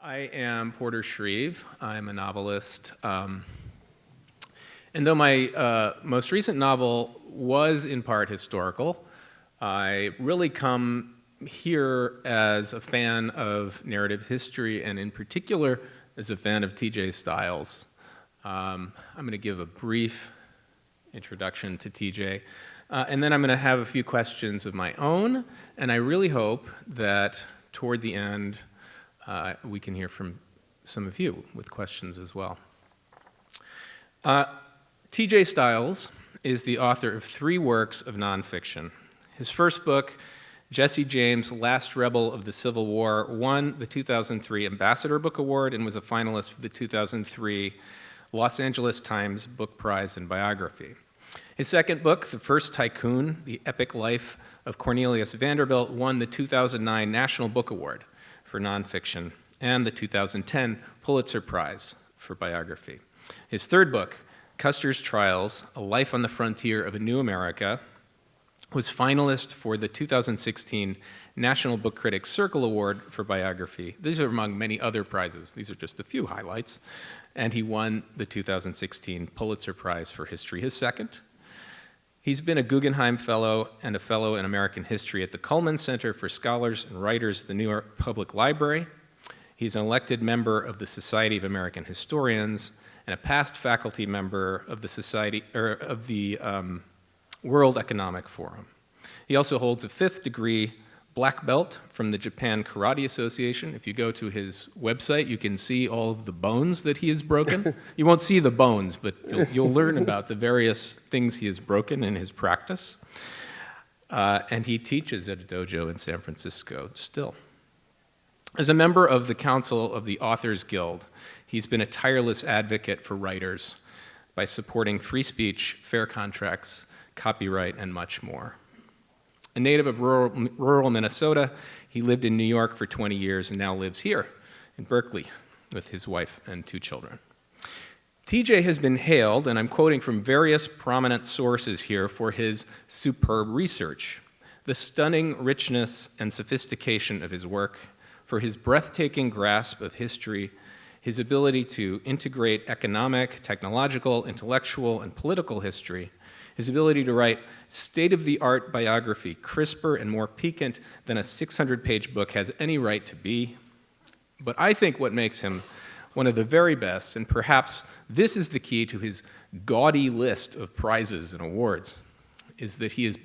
I am Porter Shreve. I'm a novelist. And though my most recent novel was in part historical, I really come here as a fan of narrative history, and in particular, as a fan of T.J. Stiles. I'm going to give a brief introduction to T.J., and then I'm going to have a few questions of my own, and I really hope that toward the end, we can hear from some of you with questions as well. T.J. Stiles is the author of 3 works of nonfiction. His first book, Jesse James, Last Rebel of the Civil War, won the 2003 Ambassador Book Award and was a finalist for the 2003 Los Angeles Times Book Prize in Biography. His second book, The First Tycoon, The Epic Life of Cornelius Vanderbilt, won the 2009 National Book Award for nonfiction and the 2010 Pulitzer Prize for biography. His third book, Custer's Trials, A Life on the Frontier of a New America, was finalist for the 2016 National Book Critics Circle Award for biography. These are among many other prizes. These are just a few highlights. And he won the 2016 Pulitzer Prize for history, his second. He's been a Guggenheim Fellow and a Fellow in American History at the Cullman Center for Scholars and Writers at the New York Public Library. He's an elected member of the Society of American Historians and a past faculty member of the World Economic Forum. He also holds a 5th degree black belt from the Japan Karate Association. If you go to his website, you can see all of the bones that he has broken. You won't see the bones, but you'll learn about the various things he has broken in his practice. And he teaches at a dojo in San Francisco still. As a member of the Council of the Authors Guild, he's been a tireless advocate for writers by supporting free speech, fair contracts, copyright, and much more. A native of rural Minnesota, he lived in New York for 20 years and now lives here in Berkeley with his wife and 2 children. TJ has been hailed, and I'm quoting from various prominent sources here, for his superb research, the stunning richness and sophistication of his work, for his breathtaking grasp of history, his ability to integrate economic, technological, intellectual, and political history, his ability to write state-of-the-art biography, crisper and more piquant than a 600-page book has any right to be. But I think what makes him one of the very best, and perhaps this is the key to his gaudy list of prizes and awards, is that he is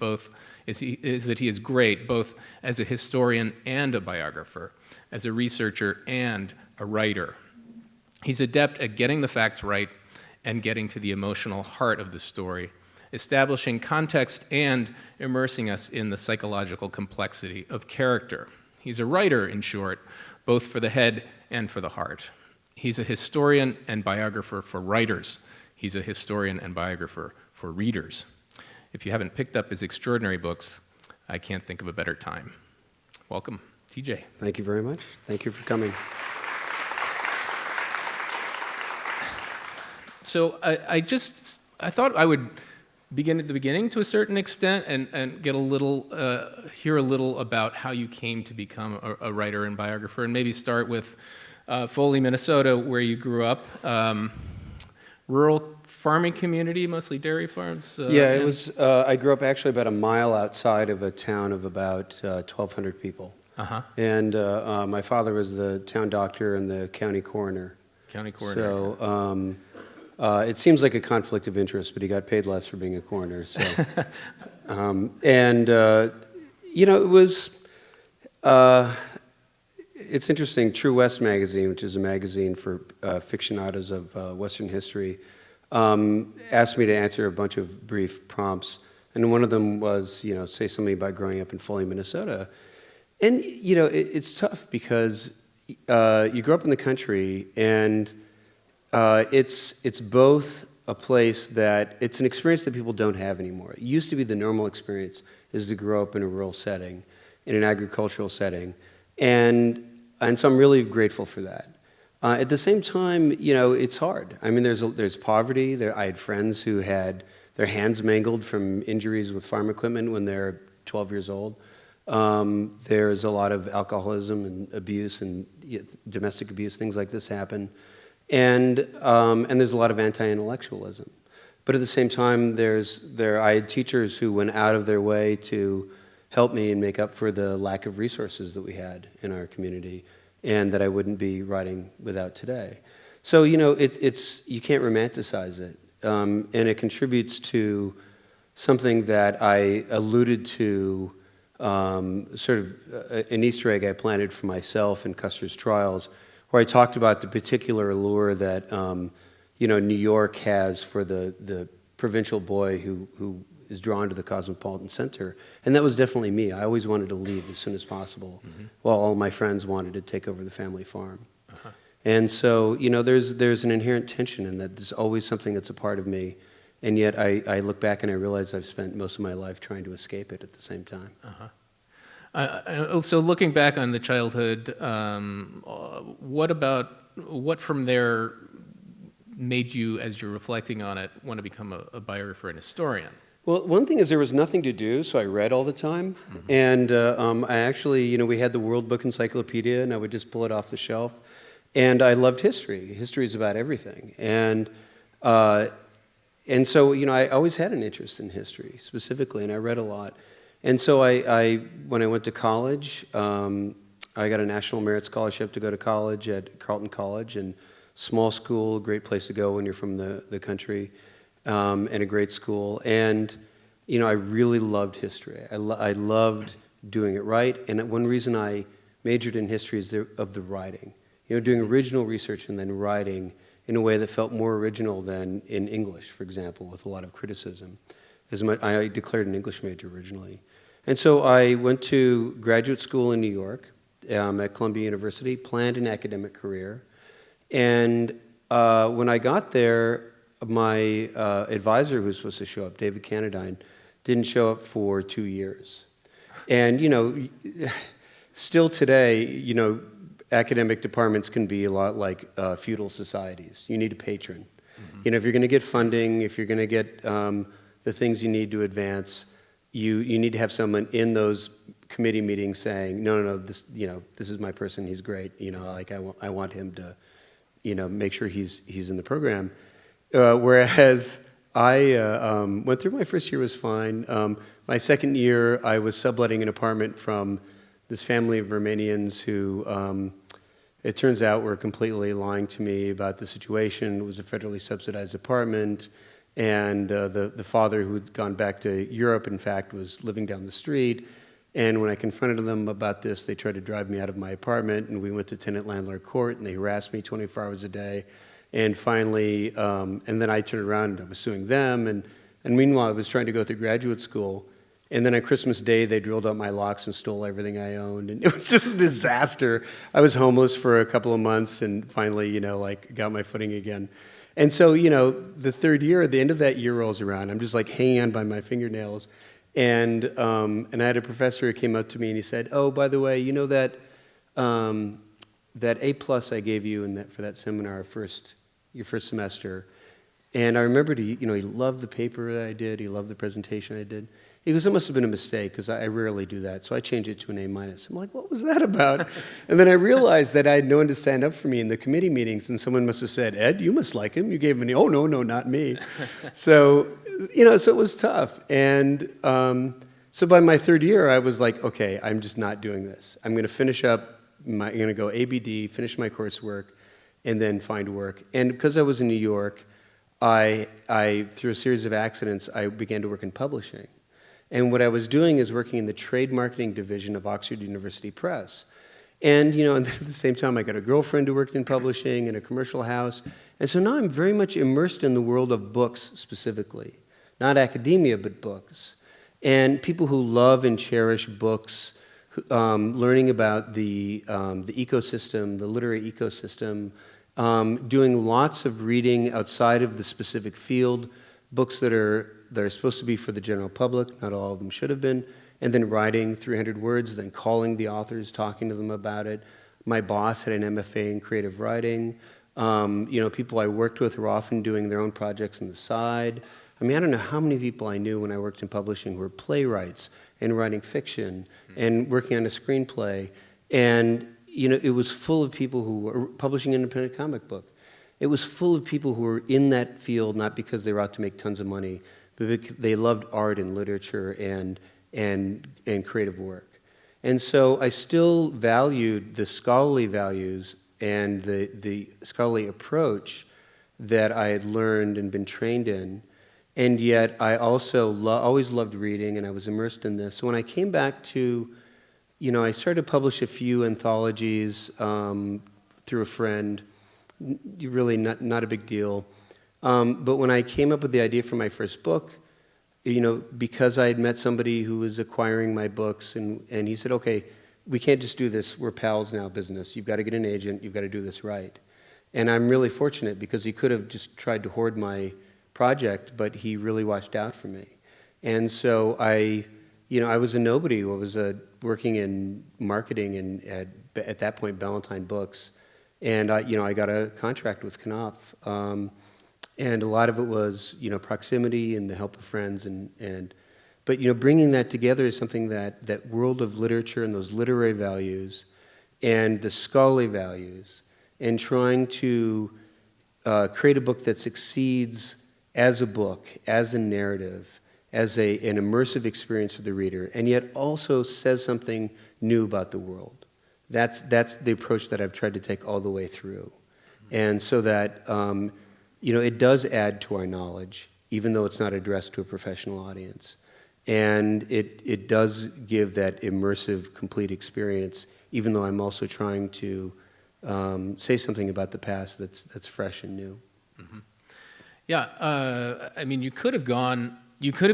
great both as a historian and a biographer, as a researcher and a writer. He's adept at getting the facts right and getting to the emotional heart of the story, establishing context and immersing us in the psychological complexity of character. He's a writer, in short, both for the head and for the heart. He's a historian and biographer for writers. He's a historian and biographer for readers. If you haven't picked up his extraordinary books, I can't think of a better time. Welcome, TJ. Thank you very much. Thank you for coming. So I thought I would begin at the beginning to a certain extent and get a little, hear a little about how you came to become a writer and biographer, and maybe start with Foley, Minnesota, where you grew up. Rural farming community, mostly dairy farms? It was, I grew up actually about a mile outside of a town of about 1,200 people. Uh-huh. And my father was the town doctor and the county coroner. County coroner. So it seems like a conflict of interest, but he got paid less for being a coroner. So, it was, it's interesting. True West magazine, which is a magazine for aficionados of Western history, asked me to answer a bunch of brief prompts, and one of them was, say something about growing up in Foley, Minnesota. And, it's tough because you grow up in the country, and it's both a place that, it's an experience that people don't have anymore. It used to be the normal experience is to grow up in a rural setting, in an agricultural setting, and so I'm really grateful for that. At the same time, it's hard. I mean, there's poverty. I had friends who had their hands mangled from injuries with farm equipment when they're 12 years old. There's a lot of alcoholism and abuse and domestic abuse, things like this happen. And there's a lot of anti-intellectualism. But at the same time, I had teachers who went out of their way to help me and make up for the lack of resources that we had in our community and that I wouldn't be writing without today. So, it's you can't romanticize it. And it contributes to something that I alluded to, sort of an Easter egg I planted for myself in Custer's Trials, where I talked about the particular allure that New York has for the provincial boy who is drawn to the cosmopolitan center. And that was definitely me. I always wanted to leave as soon as possible, while all my friends wanted to take over the family farm. Uh-huh. And so, there's an inherent tension in that. There's always something that's a part of me, and yet I look back and I realize I've spent most of my life trying to escape it at the same time. Uh-huh. So looking back on the childhood, what from there made you, as you're reflecting on it, want to become a biographer and historian? Well, one thing is there was nothing to do, so I read all the time. Mm-hmm. And I actually, we had the World Book Encyclopedia, and I would just pull it off the shelf. And I loved history. History is about everything. And so, I always had an interest in history, specifically, and I read a lot. And so when I went to college, I got a National Merit Scholarship to go to college at Carleton College, and small school, great place to go when you're from the country, and a great school. And, I really loved history. I loved doing it right. And one reason I majored in history is of the writing. Doing original research and then writing in a way that felt more original than in English, for example, with a lot of criticism. I declared an English major originally. And so I went to graduate school in New York at Columbia University, planned an academic career. And when I got there, my advisor who was supposed to show up, David Cannadine, didn't show up for 2 years. And, still today, academic departments can be a lot like feudal societies. You need a patron. Mm-hmm. If you're going to get funding, if you're going to get the things you need to advance, you need to have someone in those committee meetings saying, no, this is my person. He's great. I want him to, make sure he's in the program. Whereas I went through my first year was fine. My second year, I was subletting an apartment from this family of Romanians who, it turns out, were completely lying to me about the situation. It was a federally subsidized apartment, and the father, who had gone back to Europe, in fact, was living down the street. And when I confronted them about this, they tried to drive me out of my apartment, and we went to tenant-landlord court, and they harassed me 24 hours a day. And finally, and then I turned around and I was suing them, and meanwhile I was trying to go through graduate school. And then on Christmas Day, they drilled out my locks and stole everything I owned. And it was just a disaster. I was homeless for a couple of months and finally, got my footing again. And so, the third year, at the end of that year rolls around. I'm just hanging on by my fingernails. And I had a professor who came up to me and he said, "Oh, by the way, that A+ I gave you for that seminar your first semester." And I remembered he loved the paper that I did. He loved the presentation I did. He goes, "It must have been a mistake because I rarely do that." So I changed it to an A-. I'm like, what was that about? And then I realized that I had no one to stand up for me in the committee meetings, and someone must have said, "Ed, you must like him. You gave him an A." "Oh, no, not me." So, so it was tough. And so by my third year, I was like, okay, I'm just not doing this. I'm going to finish up, I'm going to go ABD, finish my coursework, and then find work. And because I was in New York, I through a series of accidents, I began to work in publishing. And what I was doing is working in the trade marketing division of Oxford University Press. And, and at the same time, I got a girlfriend who worked in publishing in a commercial house. And so now I'm very much immersed in the world of books specifically. Not academia, but books. And people who love and cherish books, learning about the ecosystem, the literary ecosystem, doing lots of reading outside of the specific field, books that are supposed to be for the general public, not all of them should have been, and then writing 300 words, then calling the authors, talking to them about it. My boss had an MFA in creative writing. People I worked with were often doing their own projects on the side. I don't know how many people I knew when I worked in publishing who were playwrights and writing fiction and working on a screenplay. And, you know, it was full of people who were publishing an independent comic book. It was full of people who were in that field not because they were out to make tons of money, but because they loved art and literature and creative work. And so I still valued the scholarly values and the scholarly approach that I had learned and been trained in. And yet I also always loved reading, and I was immersed in this. So when I came back to, you know, I started to publish a few anthologies through a friend, really not a big deal. But when I came up with the idea for my first book, you know, because I had met somebody who was acquiring my books, and he said, okay, we can't just do this, we're pals now business. You've got to get an agent, you've got to do this right. And I'm really fortunate because he could have just tried to hoard my project, but he really watched out for me. And so I was a nobody. I was working in marketing and at that point, Ballantine Books. And I got a contract with Knopf. And a lot of it was, you know, proximity and the help of friends. But, you know, bringing that together is something that world of literature and those literary values and the scholarly values, and trying to create a book that succeeds as a book, as a narrative, as an immersive experience for the reader, and yet also says something new about the world. That's the approach that I've tried to take all the way through. And so that, you know, it does add to our knowledge, even though it's not addressed to a professional audience. And it does give that immersive, complete experience, even though I'm also trying to say something about the past that's fresh and new. Mm-hmm. Yeah, I mean, you could have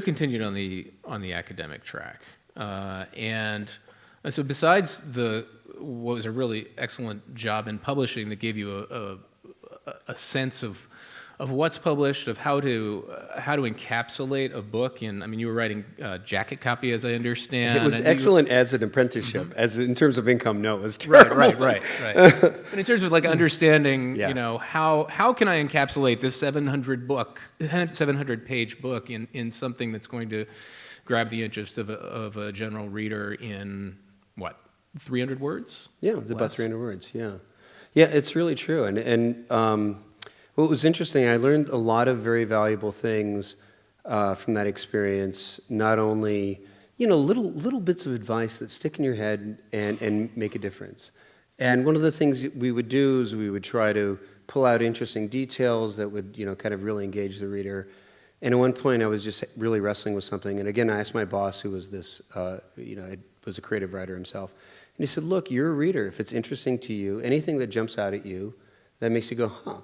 continued on the academic track, and so besides what was a really excellent job in publishing that gave you a sense of what's published, of how to encapsulate a book. And I mean, you were writing jacket copy, as I understand. It was excellent as an apprenticeship. As in terms of income, no, it was terrible. Right. But in terms of like understanding, Yeah. you know, how can I encapsulate this 700-page book in something that's going to grab the interest of a general reader in what, 300 words? Yeah, it's about 300 words. Yeah, it's really true. And what was interesting, I learned a lot of very valuable things from that experience. Not only, you know, little bits of advice that stick in your head and make a difference. And one of the things we would do is we would try to pull out interesting details that would, you know, kind of really engage the reader. And at one point, I was just really wrestling with something. And again, I asked my boss, who was this, was a creative writer himself. And he said, look, you're a reader. If it's interesting to you, anything that jumps out at you, that makes you go, huh.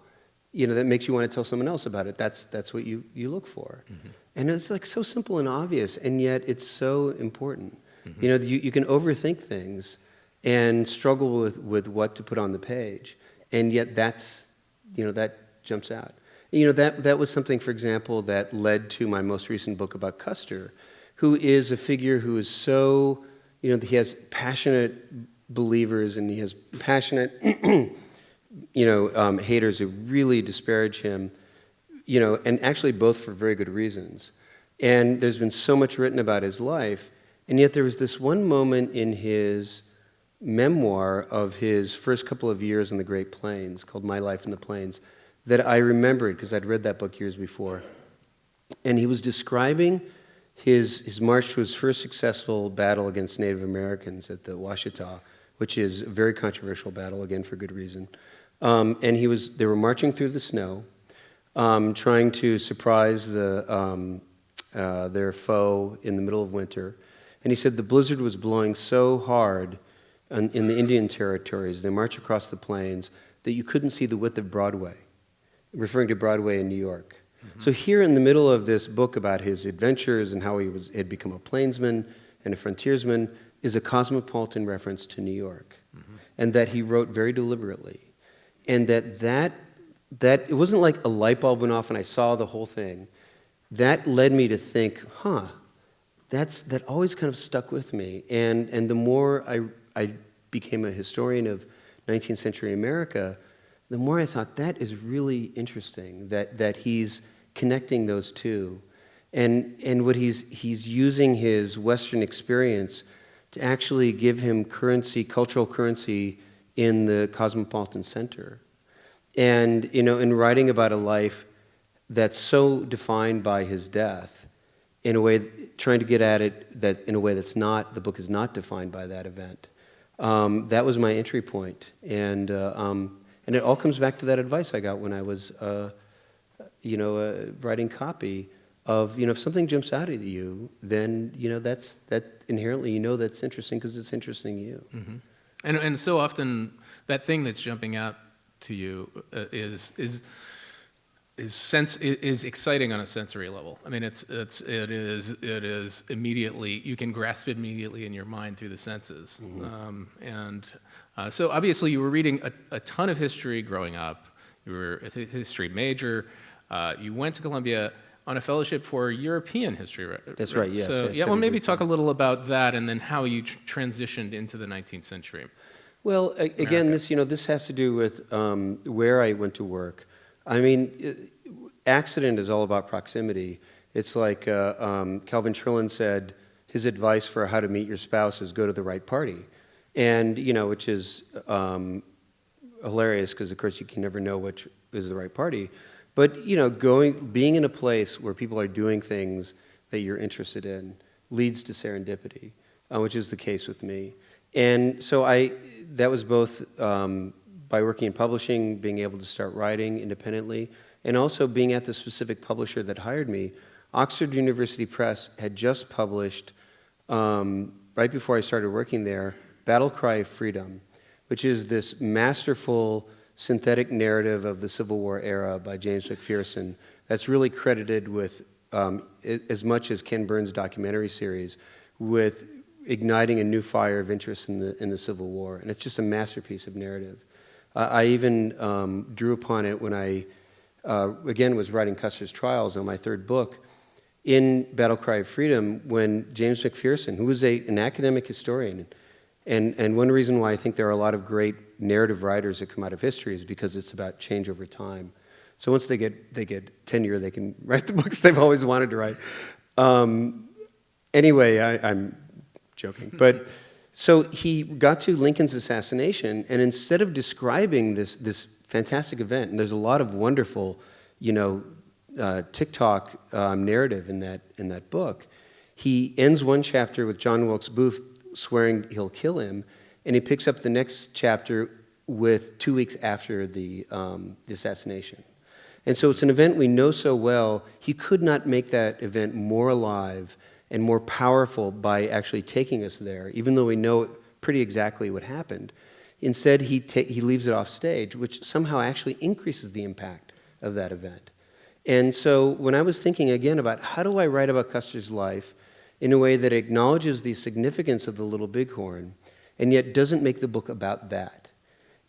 You know, that makes you want to tell someone else about it. That's what you look for. Mm-hmm. And it's like so simple and obvious, and yet it's so important. Mm-hmm. You know, you can overthink things and struggle with what to put on the page, and yet that jumps out. You know, that was something, for example, that led to my most recent book about Custer, who is a figure who is so, you know, he has passionate believers and he has passionate haters who really disparage him, you know, and actually both for very good reasons. And there's been so much written about his life, and yet there was this one moment in his memoir of his first couple of years in the Great Plains, called My Life in the Plains, that I remembered because I'd read that book years before. And he was describing his march to his first successful battle against Native Americans at the Washita, which is a very controversial battle, again, for good reason. And they were marching through the snow, trying to surprise their foe in the middle of winter. And he said the blizzard was blowing so hard in the Indian territories, they march across the plains, that you couldn't see the width of Broadway, referring to Broadway in New York. Mm-hmm. So here in the middle of this book about his adventures and how he had become a plainsman and a frontiersman is a cosmopolitan reference to New York, mm-hmm. and that he wrote very deliberately. And that it wasn't like a light bulb went off and I saw the whole thing. That led me to think, that always kind of stuck with me. And the more I became a historian of 19th century America, the more I thought that is really interesting, that he's connecting those two. And what he's using his Western experience to actually give him currency, cultural currency in the cosmopolitan center. And, in writing about a life that's so defined by his death, in a way, trying to get at it that in a way that's not, the book is not defined by that event. That was my entry point. And it all comes back to that advice I got when I was, writing copy of, if something jumps out at you, then, that inherently, that's interesting because it's interesting to you. Mm-hmm. And so often that thing that's jumping out to you is exciting on a sensory level. I mean, it is immediately, you can grasp it immediately in your mind through the senses. Mm-hmm. So obviously you were reading a ton of history growing up. You were a history major. You went to Columbia on a fellowship for European history, right? That's right, yes. So, well, maybe talk a little about that and then how you transitioned into the 19th century. Well, again, this has to do with where I went to work. I mean, accident is all about proximity. It's like Calvin Trillin said, his advice for how to meet your spouse is go to the right party. And, which is hilarious because, of course, you can never know which is the right party. But, being in a place where people are doing things that you're interested in leads to serendipity, which is the case with me. And so that was both by working in publishing, being able to start writing independently, and also being at the specific publisher that hired me. Oxford University Press had just published, right before I started working there, Battle Cry of Freedom, which is this masterful synthetic narrative of the Civil War era by James McPherson that's really credited with, as much as Ken Burns' documentary series, with igniting a new fire of interest in the Civil War. And it's just a masterpiece of narrative. I even drew upon it when I, again, was writing Custer's Trials on my third book. In Battle Cry of Freedom, when James McPherson, who was an academic historian, and one reason why I think there are a lot of great narrative writers that come out of history is because it's about change over time. So once they get tenure, they can write the books they've always wanted to write. Anyway, I'm joking. But so he got to Lincoln's assassination, and instead of describing this fantastic event, and there's a lot of wonderful, TikTok narrative in that book, he ends one chapter with John Wilkes Booth swearing he'll kill him, and he picks up the next chapter with 2 weeks after the assassination. And so it's an event we know so well. He could not make that event more alive and more powerful by actually taking us there, even though we know pretty exactly what happened. Instead, he leaves it off stage, which somehow actually increases the impact of that event. And so when I was thinking again about how do I write about Custer's life in a way that acknowledges the significance of the Little Bighorn and yet doesn't make the book about that.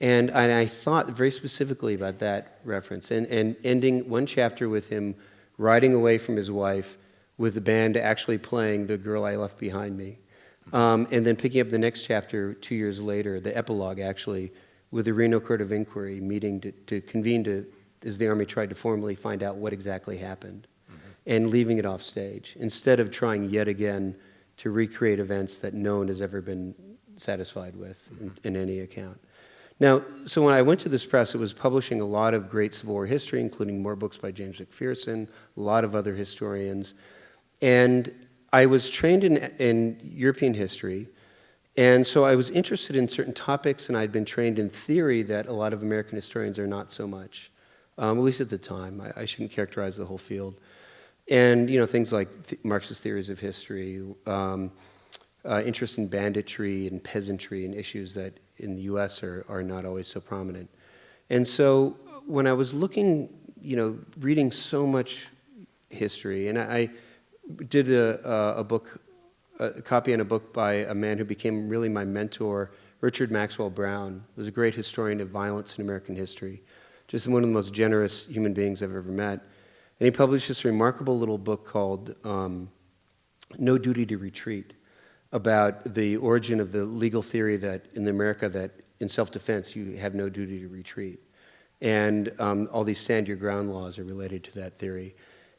And I thought very specifically about that reference and ending one chapter with him riding away from his wife with the band actually playing The Girl I Left Behind Me. And then picking up the next chapter 2 years later, the epilogue actually, with the Reno Court of Inquiry meeting to convene as the Army tried to formally find out what exactly happened, and leaving it off stage, instead of trying yet again to recreate events that no one has ever been satisfied with in any account. Now, so when I went to this press, it was publishing a lot of great Civil War history, including more books by James McPherson, a lot of other historians. And I was trained in European history, and so I was interested in certain topics, and I'd been trained in theory that a lot of American historians are not so much, at least at the time. I shouldn't characterize the whole field. And, things like Marxist theories of history, interest in banditry and peasantry and issues that in the U.S. are not always so prominent. And so when I was looking, reading so much history, and I did a copy on a book by a man who became really my mentor, Richard Maxwell Brown, who was a great historian of violence in American history, just one of the most generous human beings I've ever met. And he published this remarkable little book called No Duty to Retreat, about the origin of the legal theory that in America that in self-defense you have no duty to retreat. And all these stand your ground laws are related to that theory.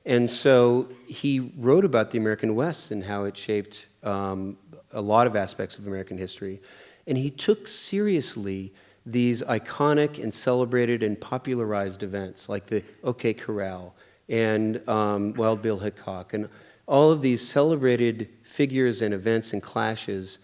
And so he wrote about the American West and how it shaped a lot of aspects of American history. And he took seriously these iconic and celebrated and popularized events like the OK Corral and Wild Bill Hickok and all of these celebrated figures and events and clashes.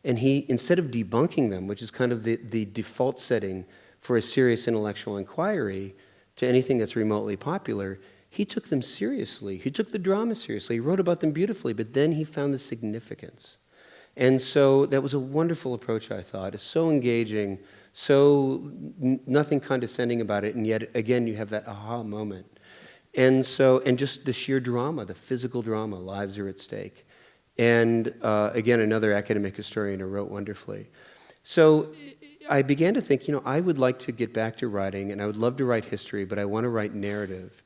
And he, instead of debunking them, which is kind of the default setting for a serious intellectual inquiry to anything that's remotely popular, he took them seriously. He took the drama seriously. He wrote about them beautifully, but then he found the significance. And so that was a wonderful approach, I thought. It's so engaging, so nothing condescending about it, and yet, again, you have that aha moment. And just the sheer drama, the physical drama, lives are at stake. And again, another academic historian who wrote wonderfully. So I began to think, I would like to get back to writing, and I would love to write history, but I want to write narrative.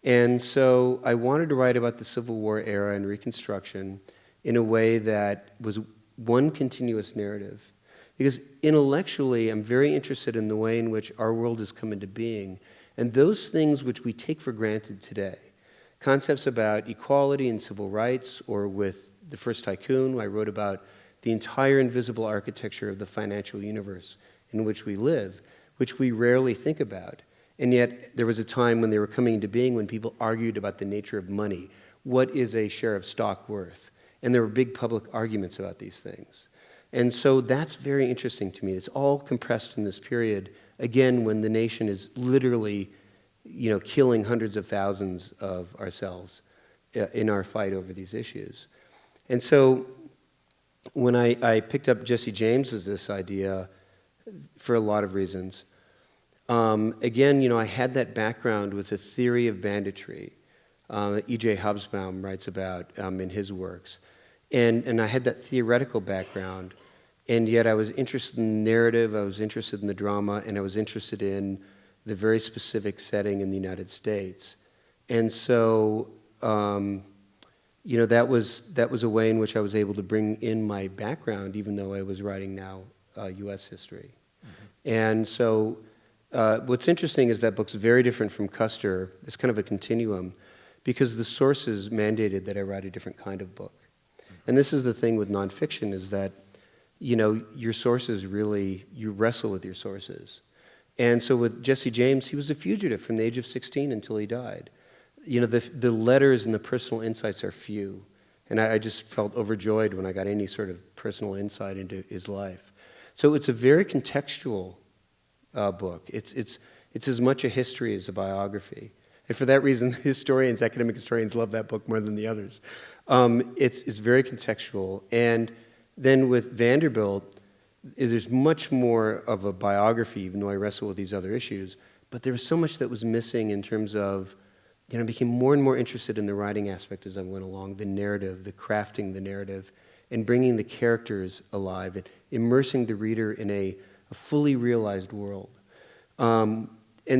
And so I wanted to write about the Civil War era and Reconstruction in a way that was one continuous narrative. Because intellectually, I'm very interested in the way in which our world has come into being, and those things which we take for granted today. Concepts about equality and civil rights, or with the First Tycoon, I wrote about the entire invisible architecture of the financial universe in which we live, which we rarely think about. And yet, there was a time when they were coming into being when people argued about the nature of money. What is a share of stock worth? And there were big public arguments about these things. And so that's very interesting to me. It's all compressed in this period, again, when the nation is literally, killing hundreds of thousands of ourselves in our fight over these issues. And so when I picked up Jesse James's this idea for a lot of reasons, again, I had that background with the theory of banditry that E.J. Hobsbawm writes about in his works. And I had that theoretical background, and yet I was interested in the narrative, I was interested in the drama, and I was interested in the very specific setting in the United States. And so, that was a way in which I was able to bring in my background, even though I was writing now U.S. history. Mm-hmm. And so what's interesting is that book's very different from Custer. It's kind of a continuum, because the sources mandated that I write a different kind of book. And this is the thing with nonfiction, is that, your sources really, you wrestle with your sources. And so with Jesse James, he was a fugitive from the age of 16 until he died. The letters and the personal insights are few. And I just felt overjoyed when I got any sort of personal insight into his life. So it's a very contextual book. It's as much a history as a biography. And for that reason, academic historians love that book more than the others. It's very contextual. And then with Vanderbilt, there's much more of a biography, even though I wrestle with these other issues. But there was so much that was missing in terms of, I became more and more interested in the writing aspect as I went along, the narrative, the crafting the narrative, and bringing the characters alive, and immersing the reader in a fully realized world. And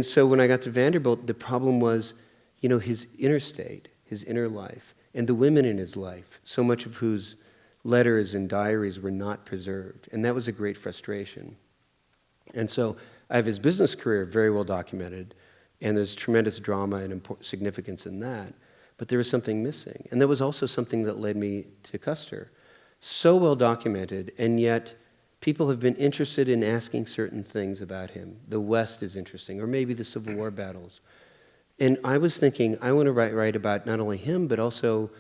so when I got to Vanderbilt, the problem was, his inner state, his inner life, and the women in his life, so much of whose letters and diaries were not preserved. And that was a great frustration. And so I have his business career very well documented, and there's tremendous drama and significance in that. But there was something missing. And there was also something that led me to Custer. So well documented, and yet people have been interested in asking certain things about him. The West is interesting, or maybe the Civil War battles. And I was thinking, I want to write about not only him, but also,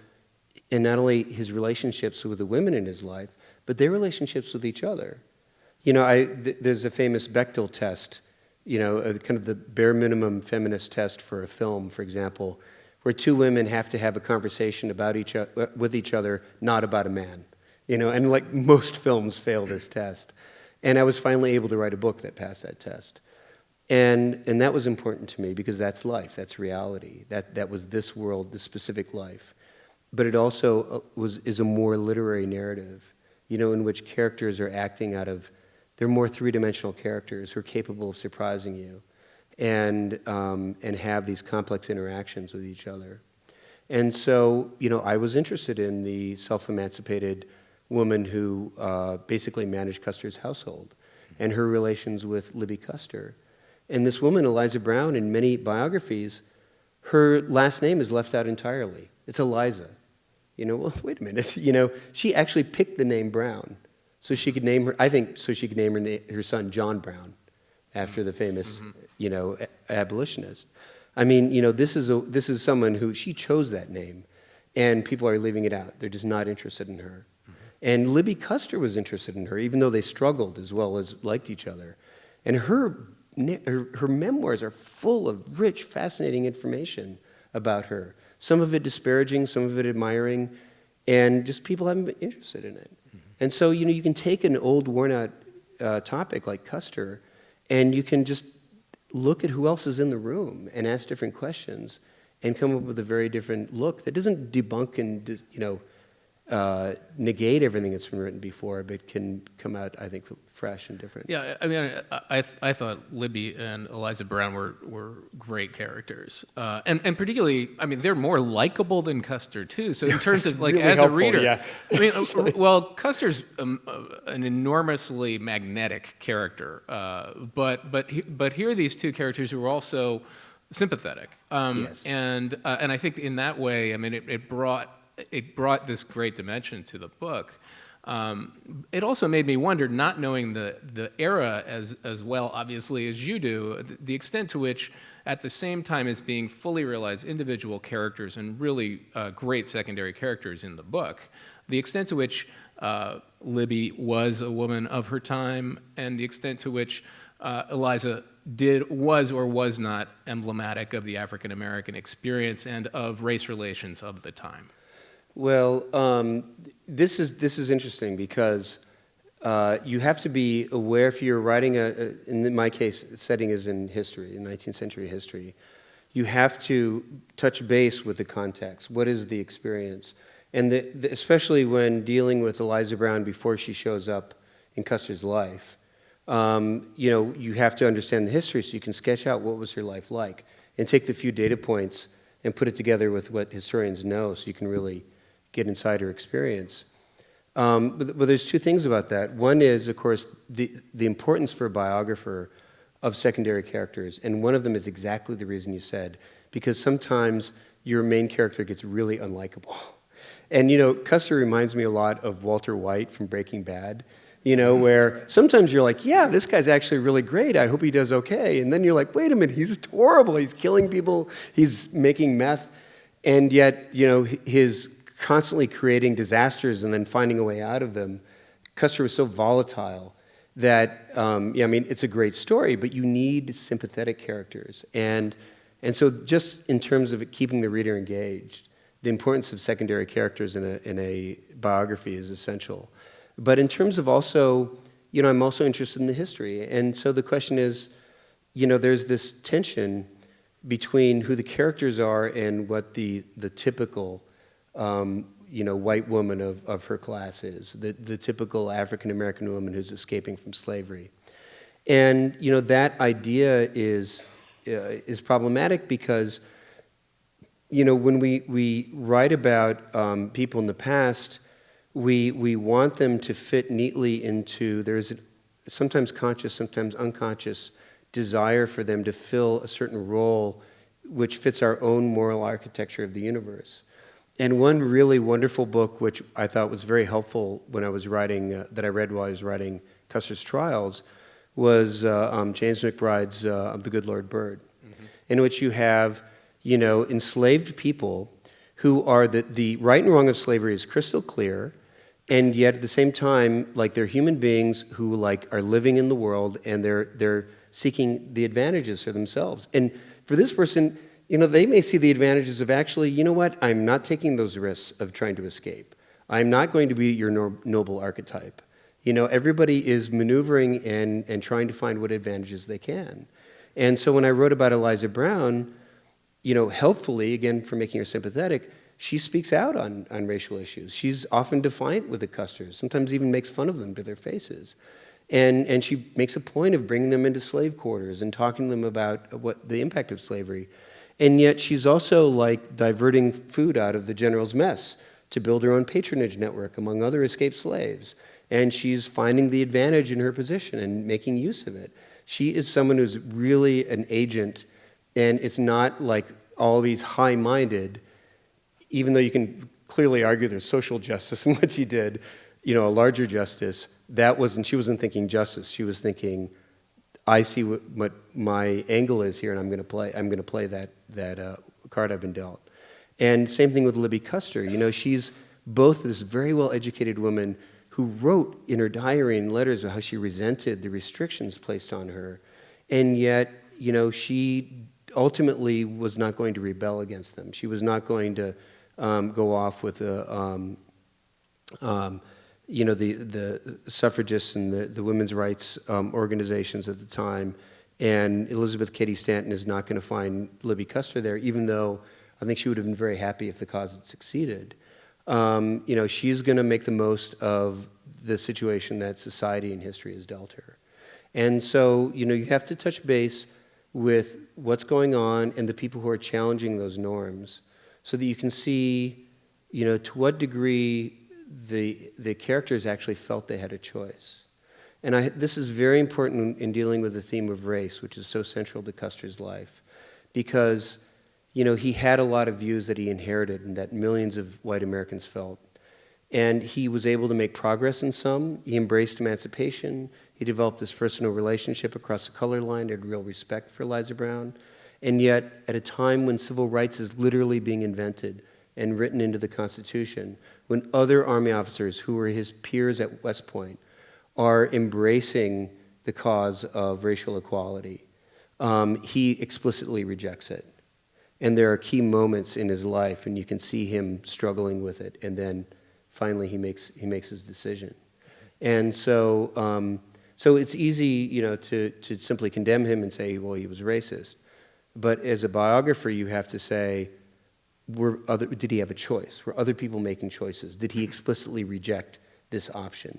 and not only his relationships with the women in his life, but their relationships with each other. There's a famous Bechdel test, kind of the bare minimum feminist test for a film, for example, where two women have to have a conversation about with each other, not about a man. And like most films fail this test. And I was finally able to write a book that passed that test. And that was important to me, because that's life, that's reality. That was this world, this specific life. But it also is a more literary narrative, in which characters are acting they're more three-dimensional characters who are capable of surprising you and have these complex interactions with each other. And so, I was interested in the self-emancipated woman who basically managed Custer's household and her relations with Libby Custer. And this woman, Eliza Brown, in many biographies, her last name is left out entirely. It's Eliza. Well, wait a minute. She actually picked the name Brown so she could name her, I think, so she could name her son John Brown after the famous, abolitionist. I mean, this is someone who, she chose that name, and people are leaving it out. They're just not interested in her. And Libby Custer was interested in her, even though they struggled as well as liked each other. And her memoirs are full of rich, fascinating information about her. Some of it disparaging, some of it admiring, and just people haven't been interested in it. And so, you can take an old, worn-out topic like Custer, and you can just look at who else is in the room and ask different questions and come up with a very different look that doesn't debunk and, negate everything that's been written before, but can come out, I think, fresh and different. Yeah, I mean, I thought Libby and Eliza Brown were great characters, and particularly, I mean, they're more likable than Custer too. So in terms of like, really as helpful, a reader, yeah. I mean, well, Custer's an enormously magnetic character, but here are these two characters who are also sympathetic, Yes. and I think in that way, I mean, it brought this great dimension to the book. It also made me wonder, not knowing the era as well, obviously, as you do, the extent to which, at the same time as being fully realized individual characters and really great secondary characters in the book, the extent to which Libby was a woman of her time, and the extent to which Eliza was or was not emblematic of the African American experience and of race relations of the time. Well, this is interesting because you have to be aware, if you're writing in my case, setting is in history, in 19th century history, you have to touch base with the context. What is the experience? And especially when dealing with Eliza Brown before she shows up in Custer's life, you have to understand the history so you can sketch out what was her life like and take the few data points and put it together with what historians know so you can really get inside her experience. But there's two things about that. One is, of course, the importance for a biographer of secondary characters, and one of them is exactly the reason you said, because sometimes your main character gets really unlikable. And, Custer reminds me a lot of Walter White from Breaking Bad, where sometimes you're like, yeah, this guy's actually really great, I hope he does okay. And then you're like, wait a minute, he's horrible, he's killing people, he's making meth, and yet, his constantly creating disasters and then finding a way out of them. Custer was so volatile that, it's a great story, but you need sympathetic characters. And so just in terms of keeping the reader engaged, the importance of secondary characters in a biography is essential. But in terms of also, I'm also interested in the history. And so the question is, there's this tension between who the characters are and what the typical white woman of her class is, the typical African-American woman who's escaping from slavery. And, that idea is problematic because, when we write about people in the past, we want them to fit neatly into, there's a sometimes conscious, sometimes unconscious desire for them to fill a certain role which fits our own moral architecture of the universe. And one really wonderful book, which I thought was very helpful when I was writing, that I read while I was writing Custer's Trials, was James McBride's Of the Good Lord Bird, in which you have, enslaved people who are the right and wrong of slavery is crystal clear, and yet at the same time, they're human beings who are living in the world and they're seeking the advantages for themselves. And for this person, they may see the advantages of actually, I'm not taking those risks of trying to escape. I'm not going to be your noble archetype. Everybody is maneuvering and trying to find what advantages they can. And so when I wrote about Eliza Brown, helpfully, again, for making her sympathetic, she speaks out on racial issues. She's often defiant with the Custers, sometimes even makes fun of them to their faces. And she makes a point of bringing them into slave quarters and talking to them about what the impact of slavery. And yet she's also diverting food out of the general's mess to build her own patronage network among other escaped slaves. And she's finding the advantage in her position and making use of it. She is someone who's really an agent, and it's not like all these high-minded, even though you can clearly argue there's social justice in what she did, a larger justice, she wasn't thinking justice. She was thinking, I see what my angle is here, and I'm going to play that card I've been dealt. And same thing with Libby Custer. She's both this very well-educated woman who wrote in her diary and letters about how she resented the restrictions placed on her, and yet, she ultimately was not going to rebel against them. She was not going to go off with the suffragists and the women's rights organizations at the time. And Elizabeth Cady Stanton is not going to find Libby Custer there, even though I think she would have been very happy if the cause had succeeded. She's going to make the most of the situation that society and history has dealt her. And so, you have to touch base with what's going on and the people who are challenging those norms so that you can see, to what degree the characters actually felt they had a choice. And this is very important in dealing with the theme of race, which is so central to Custer's life, because he had a lot of views that he inherited and that millions of white Americans felt. And he was able to make progress in some. He embraced emancipation. He developed this personal relationship across the color line. He had real respect for Eliza Brown. And yet, at a time when civil rights is literally being invented and written into the Constitution, when other Army officers who were his peers at West Point are embracing the cause of racial equality, he explicitly rejects it. And there are key moments in his life, and you can see him struggling with it, and then finally he makes his decision. And so it's easy, to simply condemn him and say, well, he was racist. But as a biographer, you have to say, did he have a choice? Were other people making choices? Did he explicitly reject this option?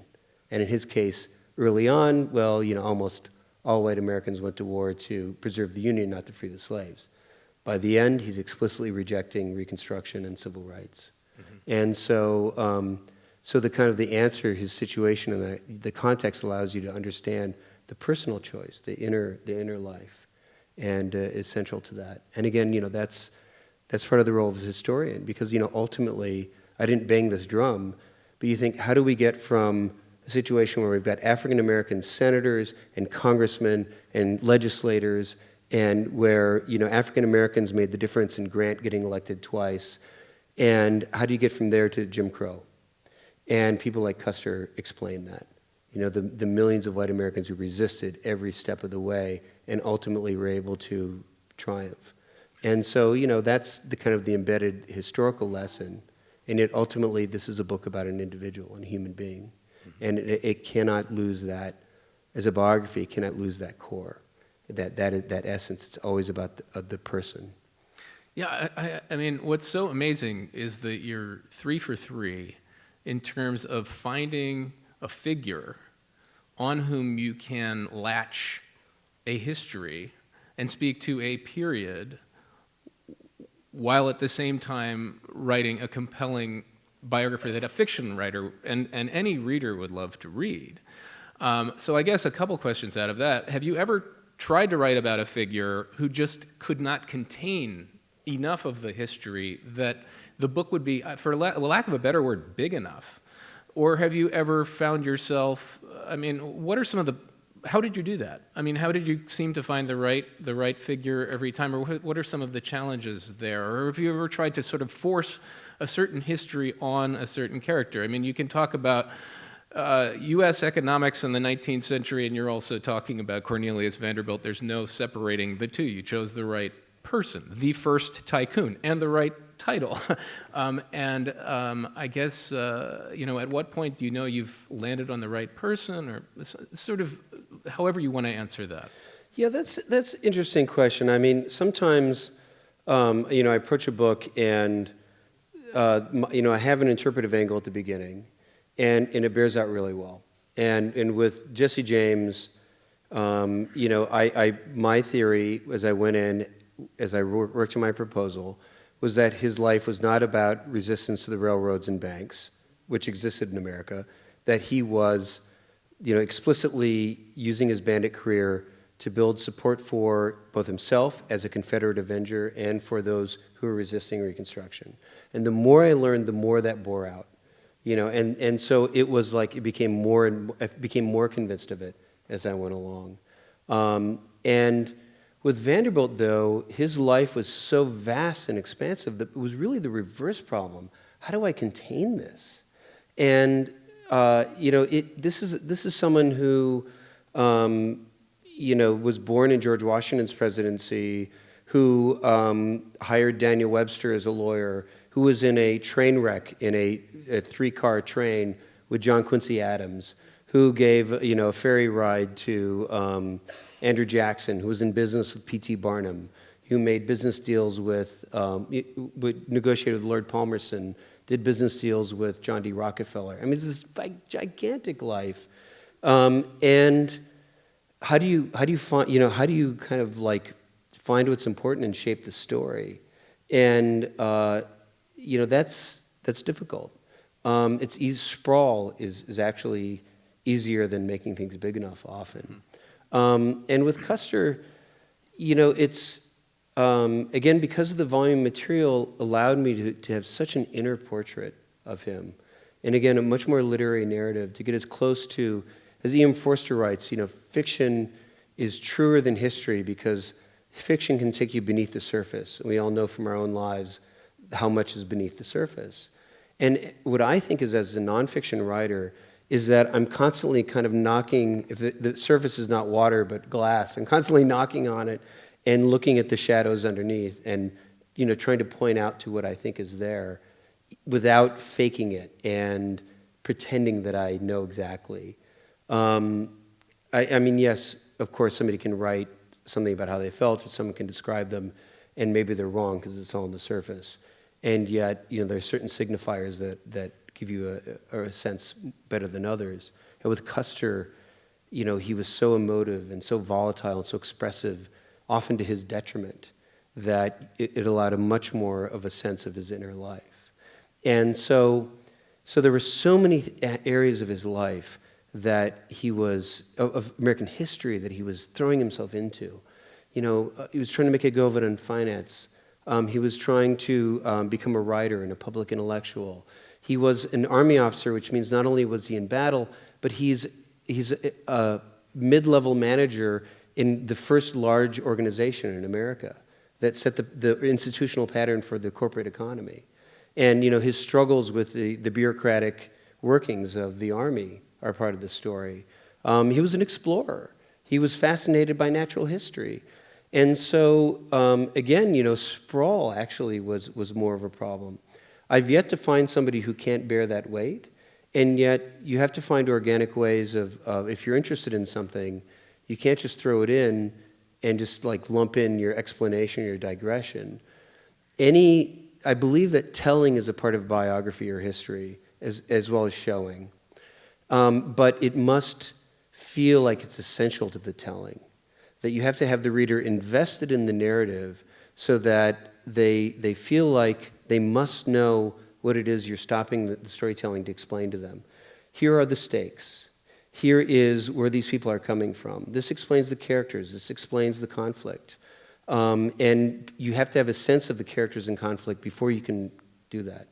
And in his case, early on, well, almost all white Americans went to war to preserve the Union, not to free the slaves. By the end, he's explicitly rejecting Reconstruction and civil rights. Mm-hmm. And so the answer, his situation, and the context allows you to understand the personal choice, the inner life, and is central to that. And again, that's part of the role of a historian, because ultimately, I didn't bang this drum, but you think, how do we get from a situation where we've got African American senators and congressmen and legislators, and where African Americans made the difference in Grant getting elected twice, and how do you get from there to Jim Crow? And people like Custer explain that. The millions of white Americans who resisted every step of the way and ultimately were able to triumph. And so, that's the embedded historical lesson. And yet ultimately, this is a book about an individual and a human being. Mm-hmm. And it cannot lose that, as a biography, it cannot lose that core, that essence. It's always about the person. Yeah, I mean, what's so amazing is that you're 3 for 3 in terms of finding a figure on whom you can latch a history and speak to a period while at the same time writing a compelling biography that a fiction writer and any reader would love to read. So I guess a couple questions out of that. Have you ever tried to write about a figure who just could not contain enough of the history that the book would be, for lack of a better word, big enough? Or have you ever found yourself, what are some of the, how did you do that? How did you seem to find the right figure every time? Or what are some of the challenges there? Or have you ever tried to sort of force a certain history on a certain character? You can talk about U.S. economics in the 19th century, and you're also talking about Cornelius Vanderbilt. There's no separating the two. You chose the right person, the first tycoon, and the right title. I guess, at what point do you know you've landed on the right person, or sort of however you want to answer that? Yeah, that's an interesting question. Sometimes, I approach a book and, I have an interpretive angle at the beginning, and it bears out really well. And with Jesse James, my theory as I went in, as I worked on my proposal, was that his life was not about resistance to the railroads and banks, which existed in America, that he was, explicitly using his bandit career to build support for both himself as a Confederate avenger and for those who were resisting Reconstruction. And the more I learned, the more that bore out. And so it was like I became more convinced of it as I went along. And with Vanderbilt, though, his life was so vast and expansive that it was really the reverse problem. How do I contain this? And this is someone who was born in George Washington's presidency, who hired Daniel Webster as a lawyer, who was in a train wreck in a three-car train with John Quincy Adams, who gave a ferry ride to Andrew Jackson, who was in business with P.T. Barnum, who made business deals negotiated with Lord Palmerston, did business deals with John D. Rockefeller. I mean, it's this gigantic life. And how do you kind of like find what's important and shape the story? And that's difficult. Sprawl is actually easier than making things big enough often. And with Custer, it's again, because of the volume material allowed me to have such an inner portrait of him. And again, a much more literary narrative to get as close to, as E.M. Forster writes, fiction is truer than history because fiction can take you beneath the surface. And we all know from our own lives how much is beneath the surface. And what I think is, as a nonfiction writer, is that I'm constantly kind of knocking, if the surface is not water but glass, I'm constantly knocking on it and looking at the shadows underneath and trying to point out to what I think is there without faking it and pretending that I know exactly. I mean, yes, of course, somebody can write something about how they felt, or someone can describe them, and maybe they're wrong because it's all on the surface. And yet, there are certain signifiers that give you a sense better than others. And with Custer, he was so emotive and so volatile and so expressive, often to his detriment, that it allowed a much more of a sense of his inner life. And so there were so many areas of his life that he was, of American history, that he was throwing himself into. He was trying to make a go of it in finance. He was trying to become a writer and a public intellectual. He was an army officer, which means not only was he in battle, but he's a mid-level manager in the first large organization in America that set the institutional pattern for the corporate economy. And his struggles with the bureaucratic workings of the army are part of the story. He was an explorer. He was fascinated by natural history. And so, again, sprawl actually was more of a problem. I've yet to find somebody who can't bear that weight, and yet you have to find organic ways of if you're interested in something, you can't just throw it in and just like lump in your explanation or your digression. I believe that telling is a part of biography or history as well as showing. But it must feel like it's essential to the telling, that you have to have the reader invested in the narrative so that they feel like they must know what it is you're stopping the storytelling to explain to them. Here are the stakes. Here is where these people are coming from. This explains the characters. This explains the conflict. And you have to have a sense of the characters in conflict before you can do that.